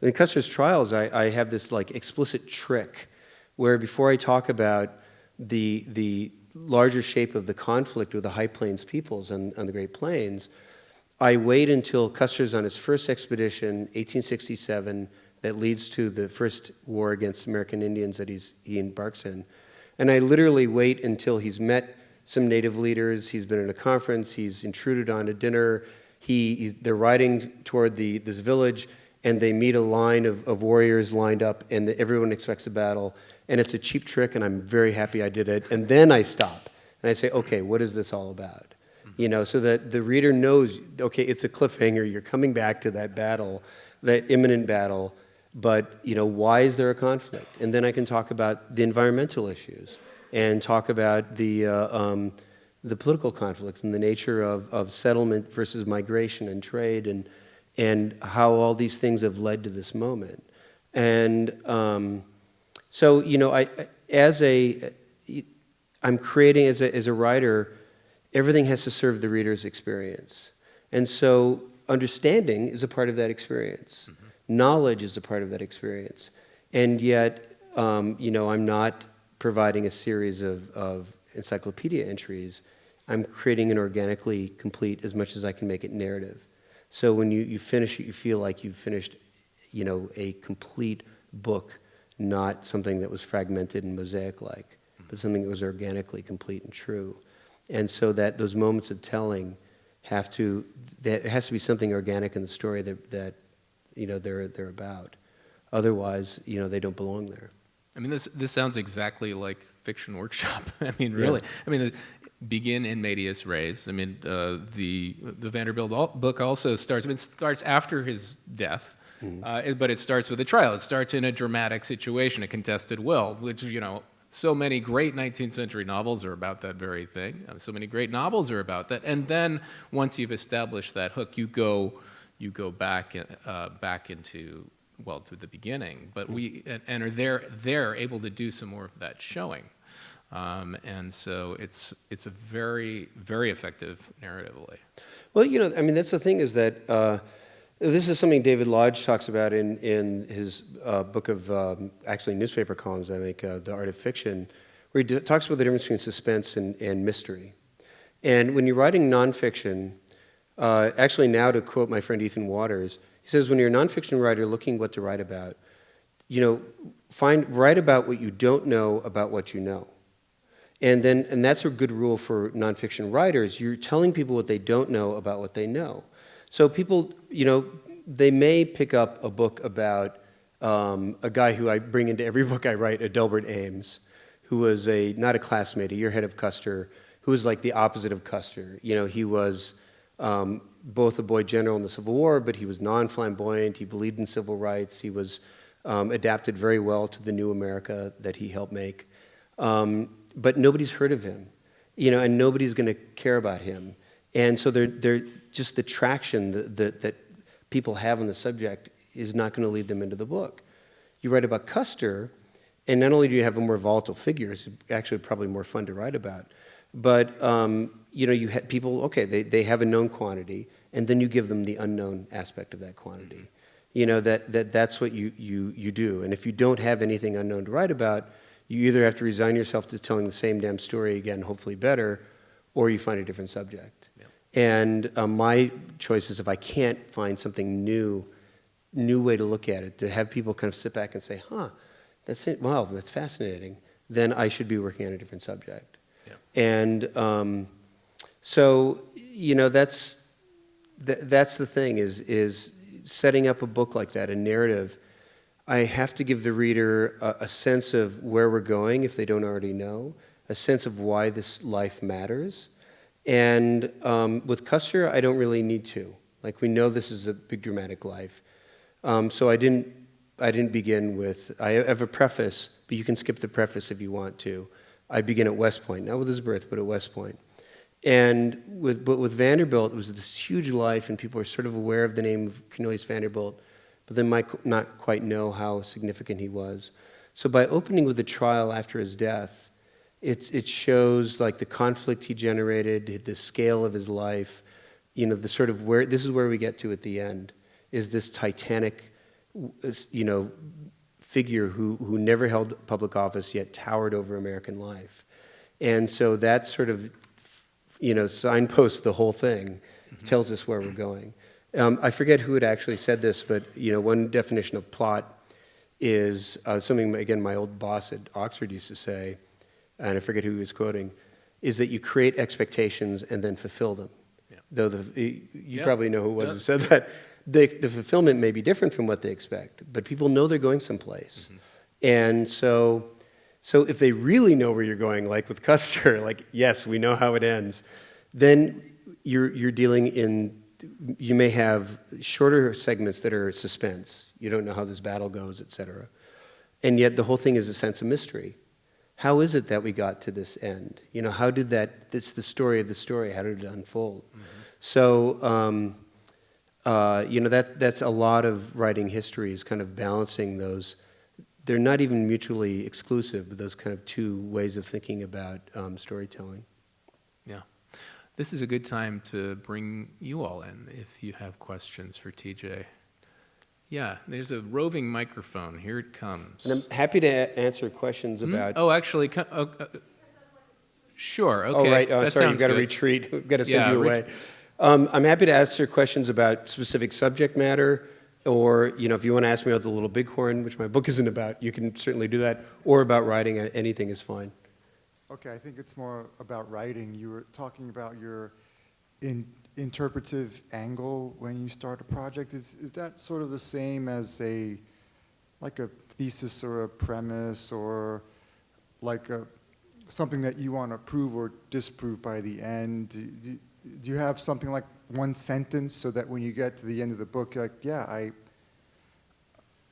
In Custer's trials, I have this like explicit trick where before I talk about the larger shape of the conflict with the High Plains peoples on the Great Plains, I wait until Custer's on his first expedition, 1867, that leads to the first war against American Indians that he embarks in. And I literally wait until he's met some native leaders, he's been at a conference, he's intruded on a dinner, they're riding toward this village, and they meet a line of warriors lined up, and everyone expects a battle. And it's a cheap trick, and I'm very happy I did it. And then I stop, and I say, okay, what is this all about? So that the reader knows, okay, it's a cliffhanger, you're coming back to that battle, that imminent battle, but, why is there a conflict? And then I can talk about the environmental issues and talk about the political conflict and the nature of settlement versus migration and trade and how all these things have led to this moment. And so, I'm creating, as a writer, everything has to serve the reader's experience. And so understanding is a part of that experience. Knowledge is a part of that experience. And yet, I'm not providing a series of encyclopedia entries. I'm creating an organically complete, as much as I can make it, narrative. So when you finish it, you feel like you've finished, a complete book, not something that was fragmented and mosaic-like, but something that was organically complete and true. And so that those moments of telling there has to be something organic in the story that they're about. Otherwise, they don't belong there. I mean, this sounds exactly like Fiction Workshop. I mean, really. Yeah. I mean, begin in medias res. I mean, the Vanderbilt book also starts. I mean, it starts after his death, but it starts with a trial. It starts in a dramatic situation, a contested will, which so many great 19th century novels are about that very thing. So many great novels are about that. And then once you've established that hook, you go back into, to the beginning. But are they're able to do some more of that showing. And so it's a very, very effective narratively. Well, that's the thing, is that this is something David Lodge talks about in his book of actually newspaper columns, I think, The Art of Fiction, where he talks about the difference between suspense and mystery. And when you're writing nonfiction, actually now, to quote my friend Ethan Waters, he says, when you're a nonfiction writer looking what to write about, write about what you don't know about what you know. And that's a good rule for nonfiction writers. You're telling people what they don't know about what they know. So people, they may pick up a book about a guy who I bring into every book I write, Adelbert Ames, who was not a classmate, a year ahead of Custer, who was like the opposite of Custer. He was both a boy general in the Civil War, but he was non-flamboyant. He believed in civil rights. He was adapted very well to the new America that he helped make. But nobody's heard of him, and nobody's going to care about him. And so they're just the traction that people have on the subject is not going to lead them into the book. You write about Custer, and not only do you have a more volatile figure, it's actually probably more fun to write about, but you have people, okay, they have a known quantity, and then you give them the unknown aspect of that quantity. That's what you do. And if you don't have anything unknown to write about, you either have to resign yourself to telling the same damn story again, hopefully better, or you find a different subject. Yeah. And my choice is, if I can't find something new way to look at it, to have people kind of sit back and say, that's it, wow, that's fascinating, then I should be working on a different subject. Yeah. And so, that's the thing, is setting up a book like that, a narrative. I have to give the reader a sense of where we're going, if they don't already know, a sense of why this life matters. And with Custer, I don't really need to. Like, we know this is a big dramatic life. So I didn't begin with, I have a preface, but you can skip the preface if you want to. I begin at West Point, not with his birth, but at West Point. And with Vanderbilt, it was this huge life, and people are sort of aware of the name of Cornelius Vanderbilt, but they might not quite know how significant he was. So by opening with the trial after his death, it shows like the conflict he generated, the scale of his life, the sort of this is where we get to at the end, is this titanic, figure who never held public office yet towered over American life. And so that sort of, signposts the whole thing, tells us where we're going. I forget who had actually said this, but one definition of plot is something, again, my old boss at Oxford used to say, and I forget who he was quoting, is that you create expectations and then fulfill them. Yeah. Though you probably know who it was who said that. The fulfillment may be different from what they expect, but people know they're going someplace. Mm-hmm. And so if they really know where you're going, like with Custer, like, yes, we know how it ends, then you're dealing in, you may have shorter segments that are suspense. You don't know how this battle goes, et cetera. And yet the whole thing is a sense of mystery. How is it that we got to this end? How did it's the story of the story, how did it unfold? Mm-hmm. So, that's a lot of writing history, is kind of balancing they're not even mutually exclusive, but those kind of two ways of thinking about storytelling. Yeah. This is a good time to bring you all in if you have questions for TJ. Yeah, there's a roving microphone. Here it comes. And I'm happy to answer questions about... Oh, actually, sure, okay. Oh, right. That Sorry, you've sounds got to good. retreat. We've got to send Yeah, you away. I'm happy to answer questions about specific subject matter, or if you want to ask me about the Little Bighorn, which my book isn't about, you can certainly do that, or about writing. Anything is fine. Okay, I think it's more about writing. You were talking about your interpretive angle when you start a project. Is that sort of the same as like a thesis or a premise, or like something that you want to prove or disprove by the end? Do you have something like one sentence so that when you get to the end of the book, you're like, yeah,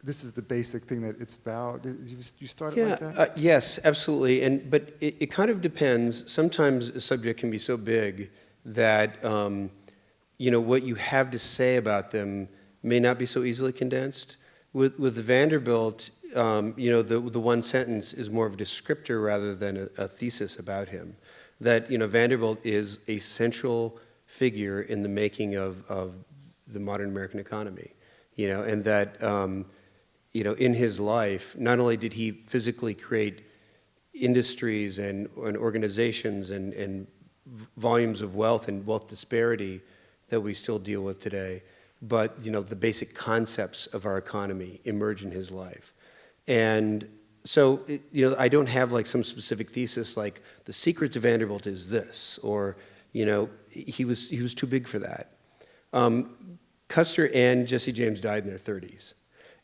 this is the basic thing that it's about? You start it like that? Yes, absolutely. But it kind of depends. Sometimes a subject can be so big that what you have to say about them may not be so easily condensed. With Vanderbilt, the one sentence is more of a descriptor rather than a thesis about him. That Vanderbilt is a central figure in the making of the modern American economy, and that in his life, not only did he physically create industries and organizations and volumes of wealth and wealth disparity that we still deal with today, but the basic concepts of our economy emerge in his life. And so I don't have like some specific thesis like the secret to Vanderbilt is this, or he was too big for that. Custer and Jesse James died in their 30s.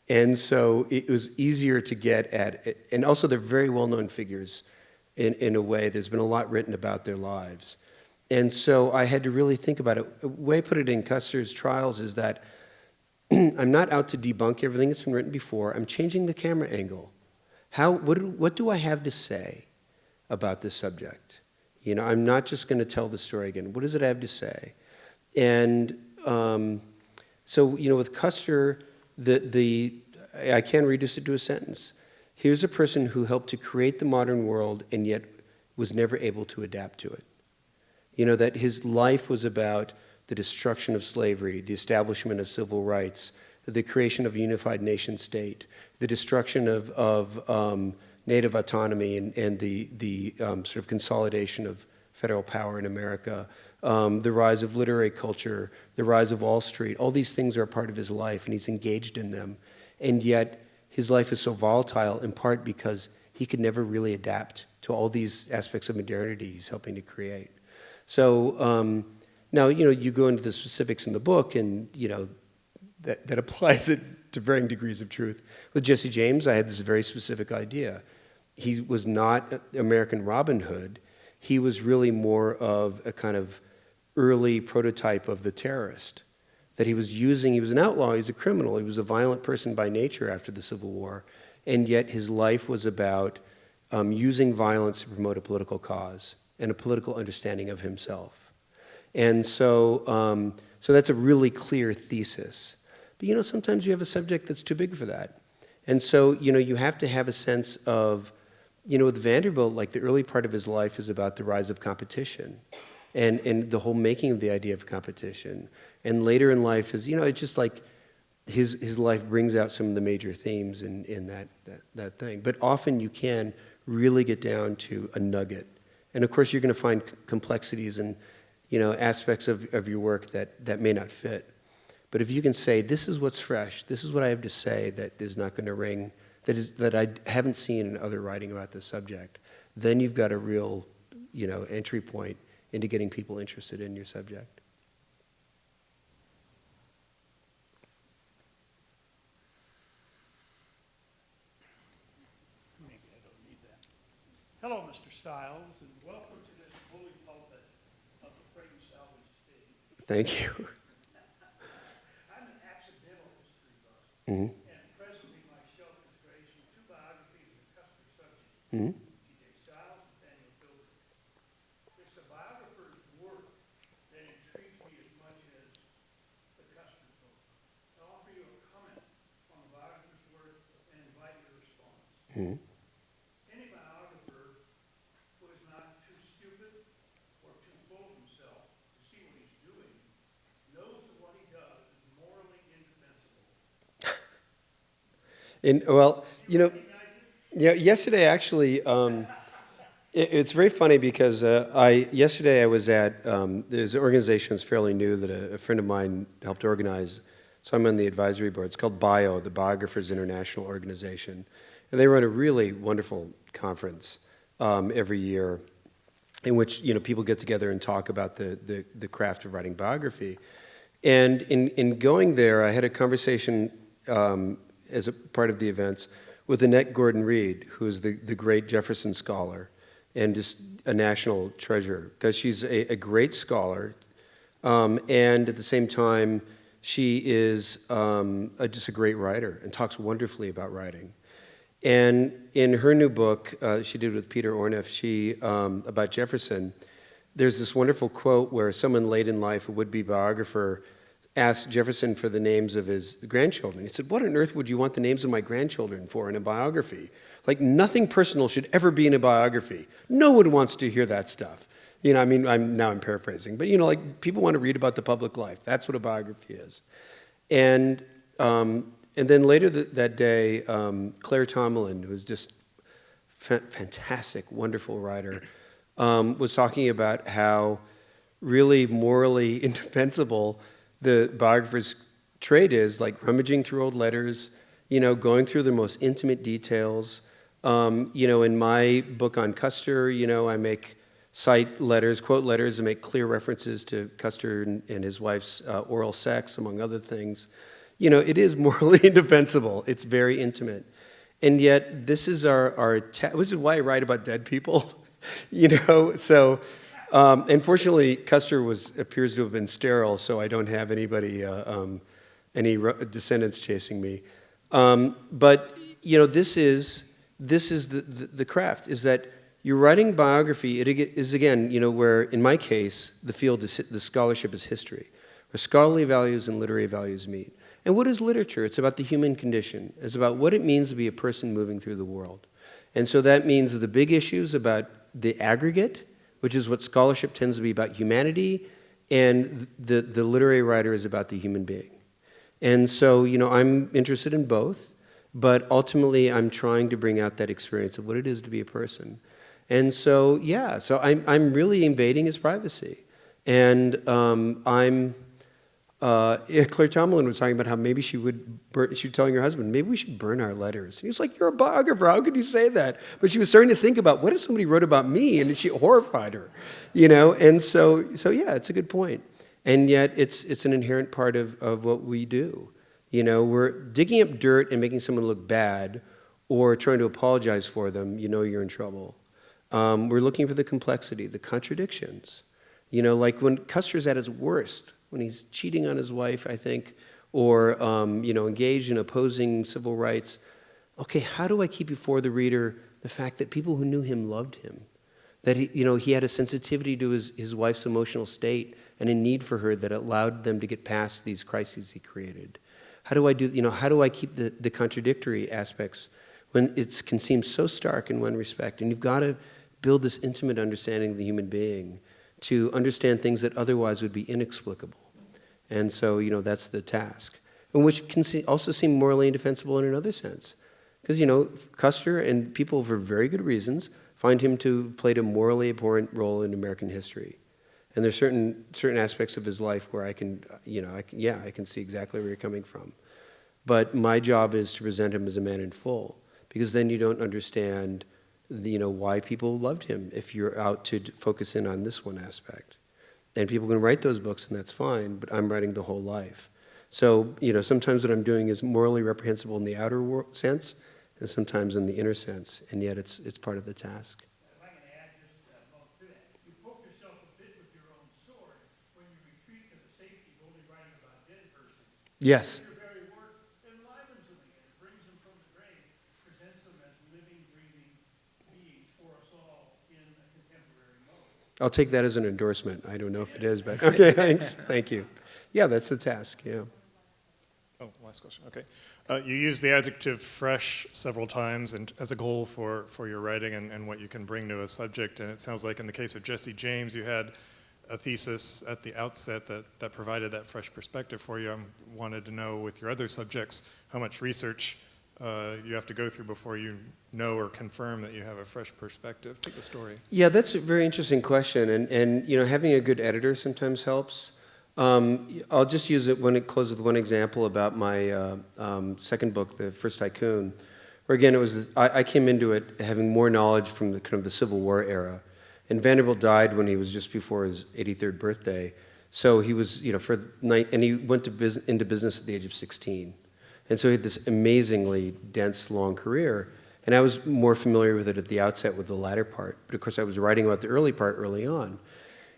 And so it was easier to get at it. And also they're very well-known figures in a way. There's been a lot written about their lives. And so I had to really think about it. The way I put it in Custer's trials is that I'm not out to debunk everything that's been written before. I'm changing the camera angle. What do I have to say about this subject? I'm not just going to tell the story again. What does it have to say? And so with Custer, I can reduce it to a sentence. Here's a person who helped to create the modern world and yet was never able to adapt to it. That his life was about the destruction of slavery, the establishment of civil rights, the creation of a unified nation state, the destruction of native autonomy and the sort of consolidation of federal power in America, the rise of literary culture, the rise of Wall Street. All these things are a part of his life, and he's engaged in them. And yet his life is so volatile in part because he could never really adapt to all these aspects of modernity he's helping to create. So now, you go into the specifics in the book, and, that applies it to varying degrees of truth. With Jesse James, I had this very specific idea. He was not American Robin Hood. He was really more of a kind of early prototype of the terrorist that he was using. He was an outlaw, he was a criminal, he was a violent person by nature after the Civil War, and yet his life was about using violence to promote a political cause and a political understanding of himself. And so that's a really clear thesis. But sometimes you have a subject that's too big for that. And so, you have to have a sense of, with Vanderbilt, like the early part of his life is about the rise of competition and the whole making of the idea of competition. And later in life is, it's just like his life brings out some of the major themes in that thing. But often you can really get down to a nugget. And of course, you're going to find complexities and aspects of your work that may not fit. But if you can say, this is what's fresh, this is what I have to say that is not going to ring, that I haven't seen in other writing about this subject, then you've got a real entry point into getting people interested in your subject. Maybe I don't need that. Hello, Mr. Stiles, and welcome to this holy pulpit of the Praying Salvage State. Thank you. I'm an accidental history buff, Mm-hmm. and presently my shelf is graced with two biographies of Custer subjects, Mm-hmm. T.J. Stiles and Daniel Pilgrim. It's the biographer's work that intrigues me as much as the Custer book. I'll offer you a comment on the biographer's work and invite your response. Any biographer who is not too stupid or too full of himself to see what he's doing knows that what he does is morally indefensible. Well, Do you recognize it? yeah, yesterday actually, it's very funny because yesterday I was at, there's an organization that's fairly new that a friend of mine helped organize, so I'm on the advisory board. It's called BIO, the Biographers International Organization. And they run a really wonderful conference every year in which people get together and talk about the craft of writing biography. And in going there, I had a conversation as a part of the events with Annette Gordon-Reed, who is the great Jefferson scholar and just a national treasure, because she's a great scholar, and at the same time, she is just a great writer and talks wonderfully about writing. And in her new book, she did with Peter Orniff, about Jefferson, there's this wonderful quote where someone late in life, a would-be biographer, asked Jefferson for the names of his grandchildren. He said, "What on earth would you want the names of my grandchildren for in a biography? Like, nothing personal should ever be in a biography. No one wants to hear that stuff." I mean, I'm paraphrasing, but like, people want to read about the public life. That's what a biography is. And then later that day, Claire Tomlin, who is just fantastic, wonderful writer, was talking about how really morally indefensible the biographer's trade is, like rummaging through old letters, going through the most intimate details. In my book on Custer, I cite letters, quote letters, and make clear references to Custer and his wife's oral sex, among other things. It is morally indefensible. It's very intimate. And yet, this is this is why I write about dead people, So, unfortunately, Custer appears to have been sterile, so I don't have anybody, any descendants chasing me. But this is the craft, is that you're writing biography. It is again, where in my case the scholarship is history, where scholarly values and literary values meet. And what is literature? It's about the human condition. It's about what it means to be a person moving through the world. And so that means the big issues about the aggregate, which is what scholarship tends to be about, humanity, and the literary writer is about the human being. And so, I'm interested in both, but ultimately I'm trying to bring out that experience of what it is to be a person. And so, I'm really invading his privacy. And Claire Tomlin was talking about how maybe she was telling her husband, maybe we should burn our letters. He was like, "You're a biographer, how could you say that?" But she was starting to think about, what if somebody wrote about me, and it horrified her, And so yeah, it's a good point. And yet it's an inherent part of what we do. We're digging up dirt and making someone look bad, or trying to apologize for them, you're in trouble. We're looking for the complexity, the contradictions. Like when Custer's at his worst, when he's cheating on his wife, I think, or engaged in opposing civil rights. Okay, how do I keep before the reader the fact that people who knew him loved him, that he had a sensitivity to his wife's emotional state and a need for her that allowed them to get past these crises he created? How do I keep the contradictory aspects when it can seem so stark in one respect? And you've got to build this intimate understanding of the human being to understand things that otherwise would be inexplicable. And so, that's the task, and which can also seem morally indefensible in another sense. Because, Custer, and people for very good reasons, find him to have played a morally abhorrent role in American history. And there's certain aspects of his life where I can see exactly where you're coming from. But my job is to present him as a man in full, because then you don't understand why people loved him if you're out to focus in on this one aspect. And people can write those books, and that's fine, but I'm writing the whole life. So, sometimes what I'm doing is morally reprehensible in the outer sense, and sometimes in the inner sense, and yet it's part of the task. If I can add just a moment to that, you poke yourself a bit with your own sword when you retreat to the safety of only writing about dead persons. Yes. Your very work enlivens them again, brings them from the grave, presents them as living, breathing beings for us all in a contemporary mode. I'll take that as an endorsement. I don't know if it is, but okay, thanks. Thank you. Yeah, that's the task, yeah. Oh, last question. Okay. You use the adjective fresh several times and as a goal for your writing and what you can bring to a subject. And it sounds like in the case of Jesse James, you had a thesis at the outset that provided that fresh perspective for you. I wanted to know with your other subjects how much research you have to go through before you know or confirm that you have a fresh perspective to the story. Yeah, that's a very interesting question, and you know, having a good editor sometimes helps. I'll just use it when it closes with one example about my second book, The First Tycoon, where again I came into it having more knowledge from the kind of the Civil War era, and Vanderbilt died when he was just before his 83rd birthday, so he was and he went into business at the age of 16, and so he had this amazingly dense, long career, and I was more familiar with it at the outset with the latter part, but of course I was writing about the early part early on.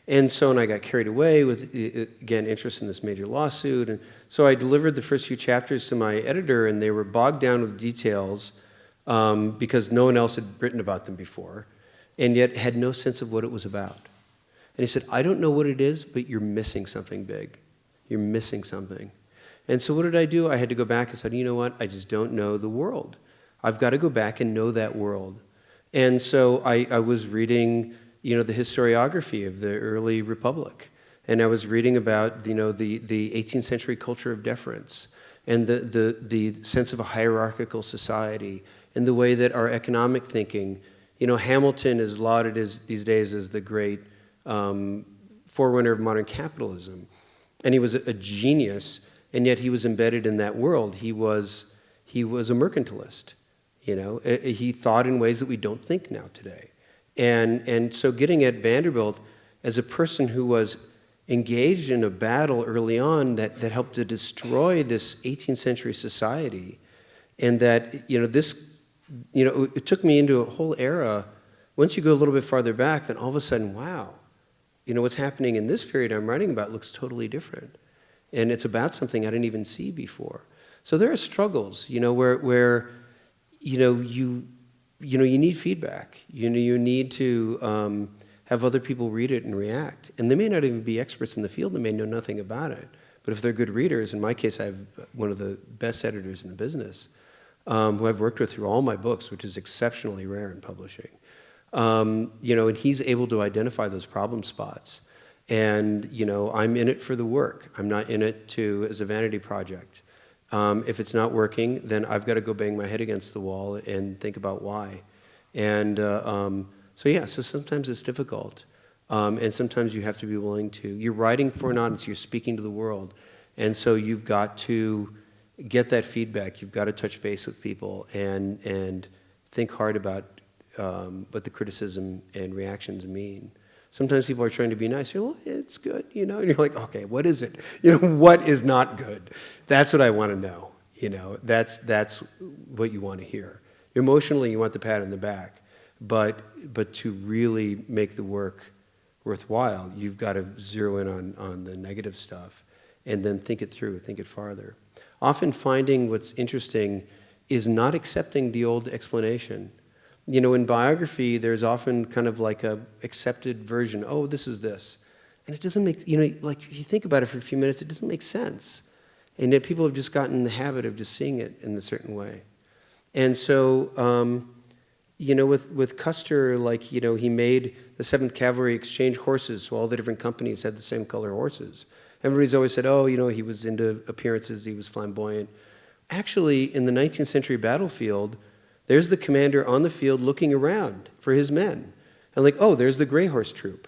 And I got carried away with, again, interest in this major lawsuit. And so I delivered the first few chapters to my editor, and they were bogged down with details because no one else had written about them before, and yet had no sense of what it was about. And he said, I don't know what it is, but you're missing something big. You're missing something. And so what did I do? I had to go back and said, you know what? I just don't know the world. I've got to go back and know that world. And so I was reading the historiography of the early republic. And I was reading about, the 18th century culture of deference and the sense of a hierarchical society and the way that our economic thinking, Hamilton is lauded these days as the great forerunner of modern capitalism. And he was a genius, and yet he was embedded in that world. He was a mercantilist, He thought in ways that we don't think now today. And so getting at Vanderbilt as a person who was engaged in a battle early on that helped to destroy this 18th century society, and that, it took me into a whole era. Once you go a little bit farther back, then all of a sudden, wow, what's happening in this period I'm writing about looks totally different. And it's about something I didn't even see before. So there are struggles, where you need feedback. You need to have other people read it and react. And they may not even be experts in the field. They may know nothing about it. But if they're good readers, in my case, I have one of the best editors in the business who I've worked with through all my books, which is exceptionally rare in publishing. And he's able to identify those problem spots. And, I'm in it for the work. I'm not in it as a vanity project. If it's not working, then I've got to go bang my head against the wall and think about why. And so sometimes it's difficult. And sometimes you have to be willing to. You're writing for an audience, you're speaking to the world. And so you've got to get that feedback. You've got to touch base with people and think hard about what the criticism and reactions mean. Sometimes people are trying to be nice. You're like, it's good, and you're like, okay, what is it? What is not good? That's what I want to know. That's what you want to hear. Emotionally, you want the pat on the back, but to really make the work worthwhile, you've got to zero in on the negative stuff, and then think it through, think it farther. Often finding what's interesting is not accepting the old explanation. In biography, there's often kind of like a accepted version. Oh, this is this. And it doesn't make, like if you think about it for a few minutes, it doesn't make sense. And yet people have just gotten in the habit of just seeing it in a certain way. And so, with Custer, he made the 7th Cavalry exchange horses, so all the different companies had the same color horses. Everybody's always said, oh, he was into appearances, he was flamboyant. Actually, in the 19th century battlefield, there's the commander on the field looking around for his men. And there's the gray horse troop.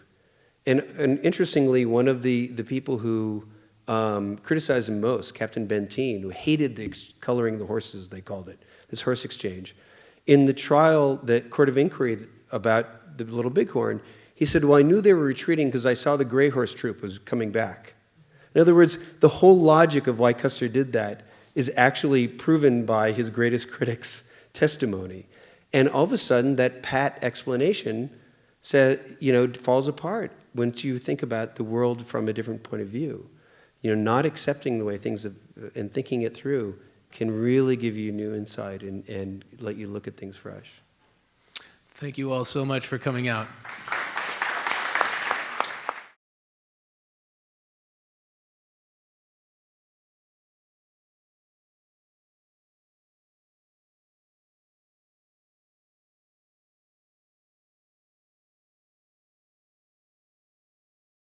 And interestingly, one of the people who criticized him most, Captain Benteen, who hated the coloring the horses, they called it, this horse exchange. In the trial, the Court of Inquiry about the Little Bighorn, he said, well, I knew they were retreating because I saw the gray horse troop was coming back. In other words, the whole logic of why Custer did that is actually proven by his greatest critics' testimony. And all of a sudden, that pat explanation falls apart once you think about the world from a different point of view. Not accepting the way things have, and thinking it through can really give you new insight and let you look at things fresh. Thank you all so much for coming out.